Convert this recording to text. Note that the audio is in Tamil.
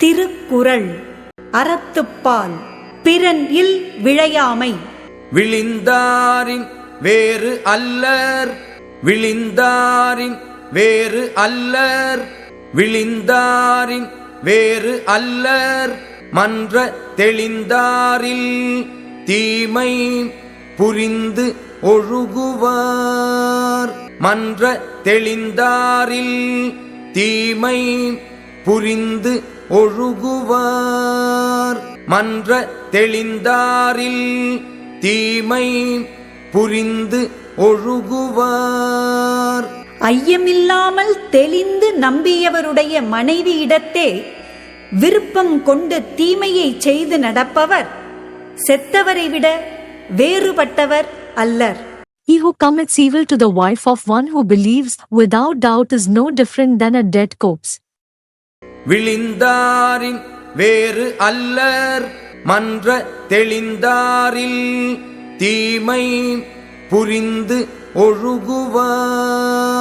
திருக்குறள் அறத்துப்பால் பிறன் இல் விழையாமை. விழிந்தாரின் வேறு அல்லர், விழிந்தாரின் வேறு அல்லர், விழிந்தாரின் வேறு அல்லர், மன்ற தெளிந்தாரில் தீமை புரிந்து ஒழுகுவார். மன்ற தெளிந்தாரில் தீமை புரிந்து ஒழுகுவார். மன்ற தெளிந்தாரில் தீமை புரிந்து ஒழுகுவார். ஐயமில்லாமல் தெளிந்து நம்பியவருடைய மனைவியிடத்தே விருப்பங்கொண்டு தீமையை செய்து நடப்பவர் செத்தவரை விட வேறுபட்டவர் அல்லர். He who commits evil to the wife of one who believes without doubt is no different than a dead corpse. விழிந்தாரின் வேறு அல்லர், மன்ற தெளிந்தாரில் தீமை புரிந்து ஒழுகுவார்.